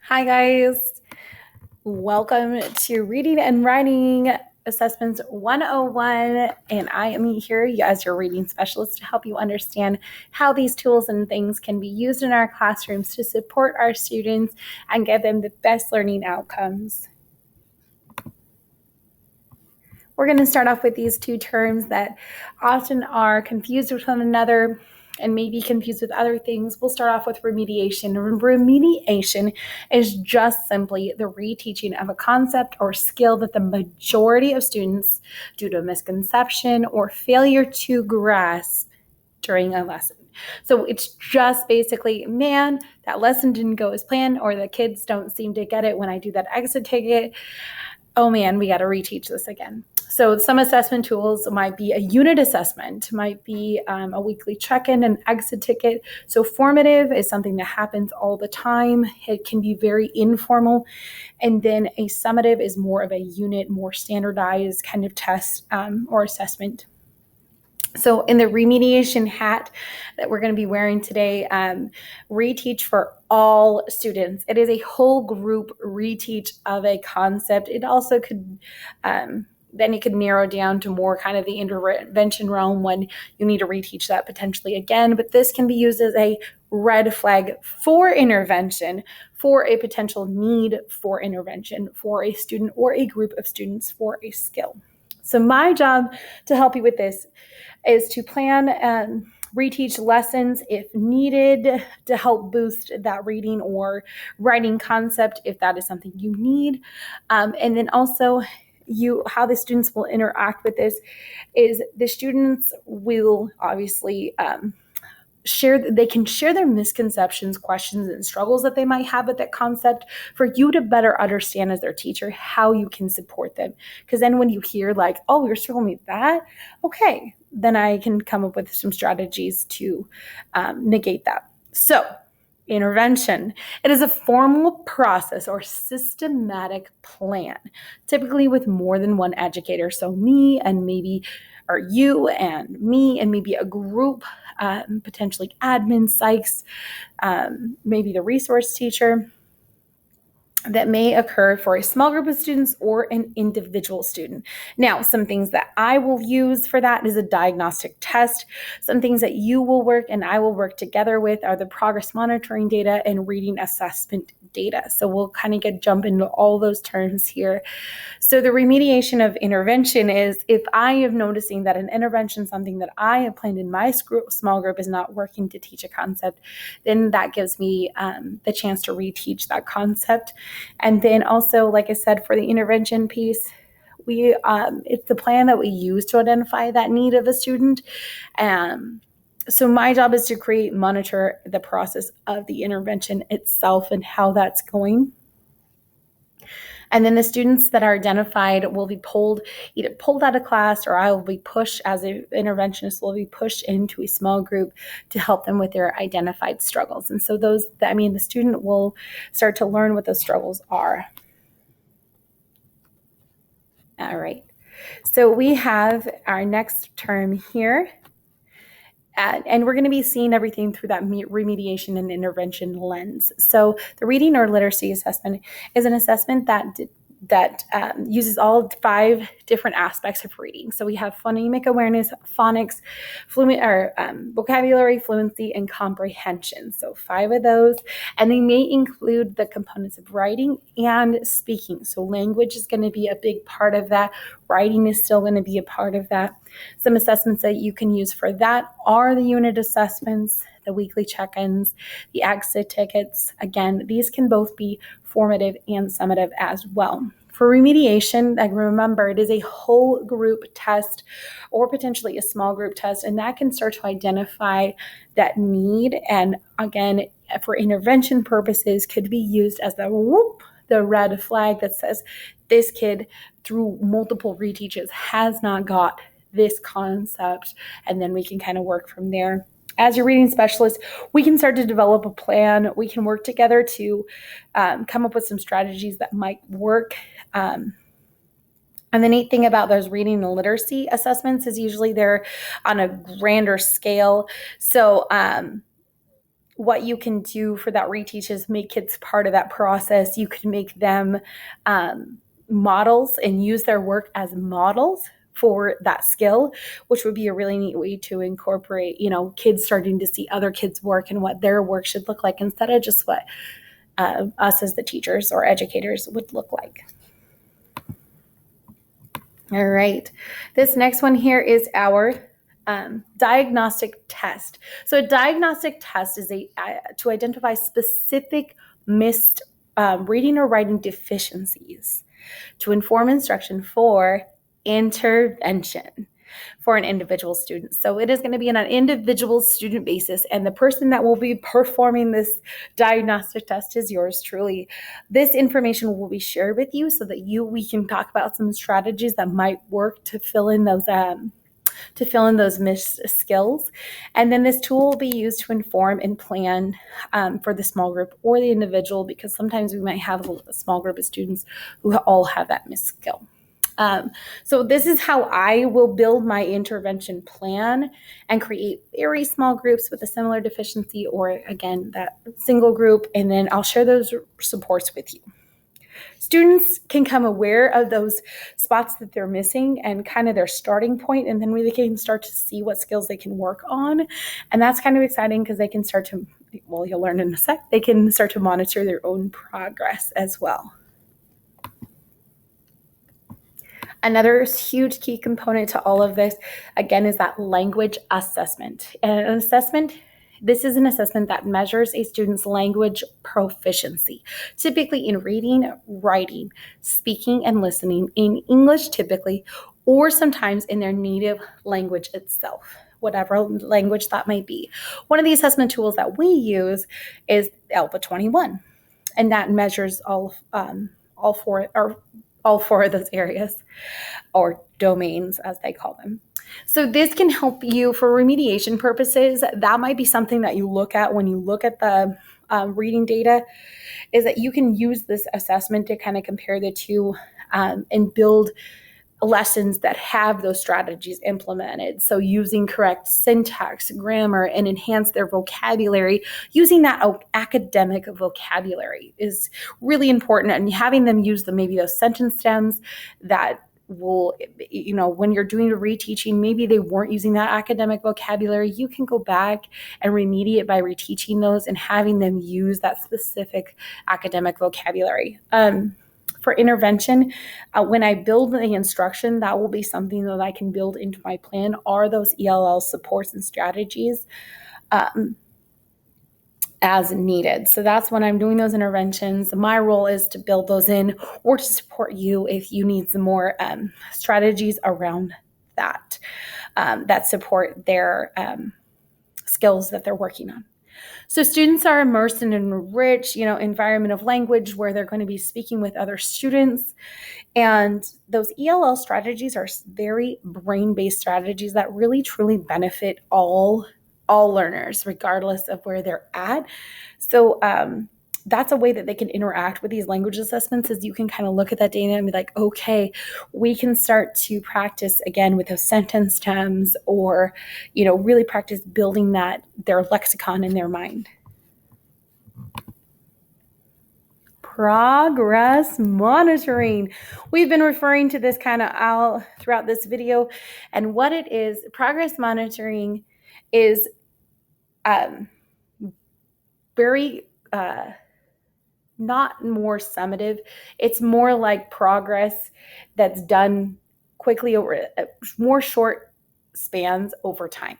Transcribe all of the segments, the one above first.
Hi, guys. Welcome to Reading and Writing Assessments 101. And I am here as your reading specialist to help you understand how these tools and things can be used in our classrooms to support our students and give them the best learning outcomes. We're going to start off with these two terms that often are confused with one another and maybe confused with other things. We'll start off with remediation. Remediation is just simply the reteaching of a concept or skill that the majority of students, due to a misconception or failure to grasp during a lesson. So it's just basically, man, that lesson didn't go as planned, or the kids don't seem to get it when I do that exit ticket. Oh man, we got to reteach this again. So some assessment tools might be a unit assessment, might be a weekly check-in, an exit ticket. So formative is something that happens all the time. It can be very informal. And then a summative is more of a unit, more standardized kind of test or assessment. So in the remediation hat that we're going to be wearing today, reteach for all students. It is a whole group reteach of a concept. It also could, then you could narrow down to more kind of the intervention realm when you need to reteach that potentially again. But this can be used as a red flag for intervention, for a potential need for intervention for a student or a group of students for a skill. So my job to help you with this is to plan and reteach lessons if needed to help boost that reading or writing concept if that is something you need. And then also how the students will interact with this is the students will obviously they can share their misconceptions, questions, and struggles that they might have with that concept for you to better understand as their teacher how you can support them. Because then when you hear like, oh, you're struggling with that, okay, then I can come up with some strategies to negate that. So intervention. It is a formal process or systematic plan, typically with more than one educator. So me and maybe, or you and me and maybe a group, potentially admin, psychs, maybe the resource teacher, that may occur for a small group of students or an individual student. Now, some things that I will use for that is a diagnostic test. Some things that you will work and I will work together with are the progress monitoring data and reading assessment data. So we'll kind of jump into all those terms here. So the remediation of intervention is if I am noticing that an intervention, something that I have planned in my small group is not working to teach a concept, then that gives me the chance to reteach that concept. And then also, like I said, for the intervention piece, it's the plan that we use to identify that need of a student. So my job is to monitor the process of the intervention itself and how that's going. And then the students that are identified will be either pulled out of class, or I will be pushed as an interventionist, will be pushed into a small group to help them with their identified struggles. And so the student will start to learn what those struggles are. All right. So we have our next term here. And we're going to be seeing everything through that remediation and intervention lens. So the reading or literacy assessment is an assessment that uses all 5 different aspects of reading. So we have phonemic awareness, phonics, vocabulary, fluency, and comprehension. So 5 of those, and they may include the components of writing and speaking. So language is going to be a big part of that. Writing is still going to be a part of that. Some assessments that you can use for that are the unit assessments, the weekly check-ins, the exit tickets. Again, these can both be formative and summative as well. For remediation, remember, it is a whole group test or potentially a small group test, and that can start to identify that need. And again, for intervention purposes, could be used as the red flag that says this kid, through multiple reteaches, has not got this concept, and then we can kind of work from there. As your reading specialist, we can start to develop a plan. We can work together to come up with some strategies that might work. And the neat thing about those reading and literacy assessments is usually they're on a grander scale. So what you can do for that reteach is make kids part of that process. You could make them models and use their work as models for that skill, which would be a really neat way to incorporate, kids starting to see other kids' work and what their work should look like instead of just what us as the teachers or educators would look like. All right. This next one here is our diagnostic test. So a diagnostic test is to identify specific missed reading or writing deficiencies to inform instruction for intervention for an individual student. So it is going to be on an individual student basis, and the person that will be performing this diagnostic test is yours truly. This information will be shared with you so that we can talk about some strategies that might work to fill in those missed skills. And then this tool will be used to inform and plan for the small group or the individual, because sometimes we might have a small group of students who all have that missed skill. So this is how I will build my intervention plan and create very small groups with a similar deficiency, or again, that single group, and then I'll share those supports with you. Students can become aware of those spots that they're missing and kind of their starting point, and then we can start to see what skills they can work on. And that's kind of exciting because they can start to, well, you'll learn in a sec, they can start to monitor their own progress as well. Another huge key component to all of this, again, is that language assessment. And an assessment, this is an assessment that measures a student's language proficiency, typically in reading, writing, speaking, and listening in English typically, or sometimes in their native language itself, whatever language that might be. One of the assessment tools that we use is ALPA 21, and that measures all four of those areas, or domains as they call them. So this can help you for remediation purposes. That might be something that you look at when you look at the reading data, is that you can use this assessment to kind of compare the two and build lessons that have those strategies implemented. So using correct syntax, grammar, and enhance their vocabulary, using that academic vocabulary is really important, and having them use maybe those sentence stems that will, when you're doing the reteaching, maybe they weren't using that academic vocabulary, you can go back and remediate by reteaching those and having them use that specific academic vocabulary. For intervention, when I build the instruction, that will be something that I can build into my plan, are those ELL supports and strategies as needed. So that's when I'm doing those interventions. My role is to build those in, or to support you if you need some more strategies around that, that support their skills that they're working on. So students are immersed in an rich, environment of language where they're going to be speaking with other students. And those ELL strategies are very brain-based strategies that really truly benefit all learners, regardless of where they're at. So that's a way that they can interact with these language assessments, is you can kind of look at that data and be like, okay, we can start to practice again with those sentence stems, or, really practice building their lexicon in their mind. Progress monitoring. We've been referring to this kind of all throughout this video, and what it is, progress monitoring is very not more summative. It's more like progress that's done quickly over more short spans over time.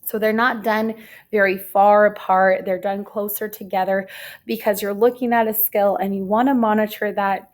So they're not done very far apart. They're done closer together, because you're looking at a skill and you want to monitor that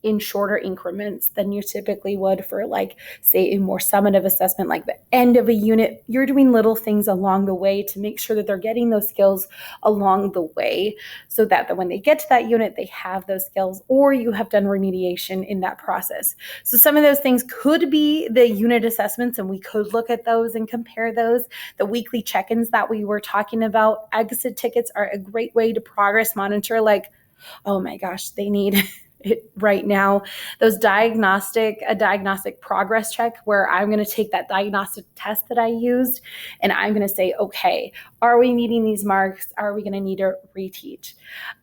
in shorter increments than you typically would for, like, say, a more summative assessment, like the end of a unit. You're doing little things along the way to make sure that they're getting those skills along the way, so that when they get to that unit, they have those skills, or you have done remediation in that process. So some of those things could be the unit assessments, and we could look at those and compare those. The weekly check-ins that we were talking about, exit tickets are a great way to progress monitor, like, oh my gosh, they need right now, a diagnostic progress check where I'm going to take that diagnostic test that I used and I'm going to say, okay, are we meeting these marks? Are we going to need to reteach?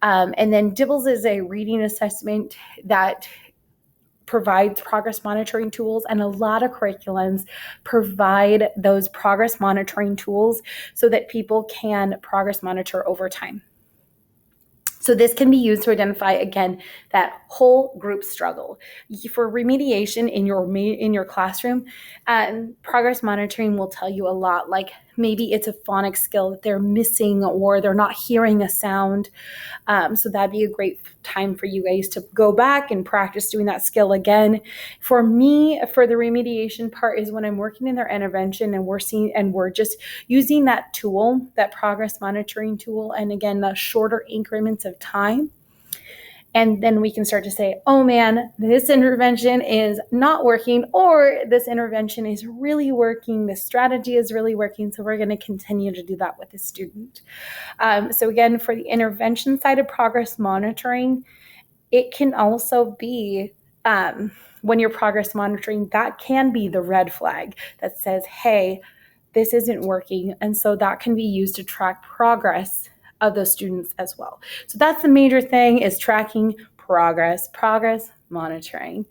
And then DIBELS is a reading assessment that provides progress monitoring tools, and a lot of curriculums provide those progress monitoring tools so that people can progress monitor over time. So this can be used to identify, again, that whole group struggle. For remediation in your classroom, progress monitoring will tell you a lot, like maybe it's a phonics skill that they're missing or they're not hearing a sound. So that'd be a great time for you guys to go back and practice doing that skill again. For me, for the remediation part is when I'm working in their intervention and we're just using that tool, that progress monitoring tool, and again, the shorter increments of time. And then we can start to say, oh man, this intervention is not working, or this intervention is really working. This strategy is really working. So we're going to continue to do that with the student. So again, for the intervention side of progress monitoring, it can also be when you're progress monitoring, that can be the red flag that says, hey, this isn't working. And so that can be used to track progress of those students as well. So that's the major thing, is tracking progress monitoring.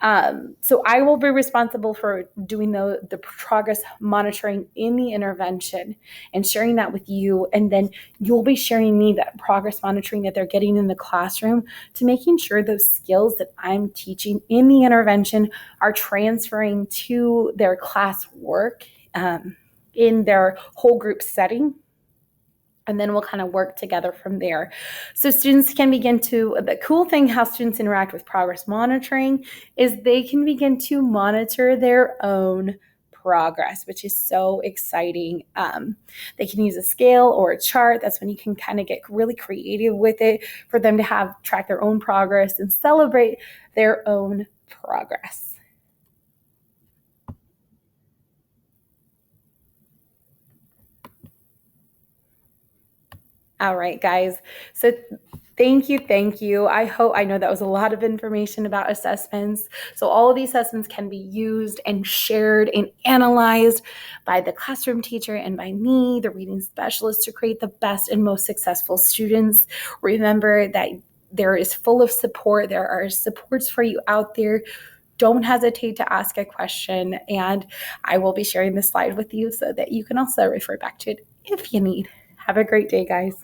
So I will be responsible for doing the progress monitoring in the intervention and sharing that with you. And then you'll be sharing me that progress monitoring that they're getting in the classroom, to making sure those skills that I'm teaching in the intervention are transferring to their class work in their whole group setting. And then we'll kind of work together from there. So students can begin to, the cool thing how students interact with progress monitoring is they can begin to monitor their own progress, which is so exciting. They can use a scale or a chart. That's when you can kind of get really creative with it, for them to track their own progress and celebrate their own progress. All right, guys. So thank you. I know that was a lot of information about assessments. So all of these assessments can be used and shared and analyzed by the classroom teacher and by me, the reading specialist, to create the best and most successful students. Remember that there is full of support. There are supports for you out there. Don't hesitate to ask a question, and I will be sharing this slide with you so that you can also refer back to it if you need. Have a great day, guys.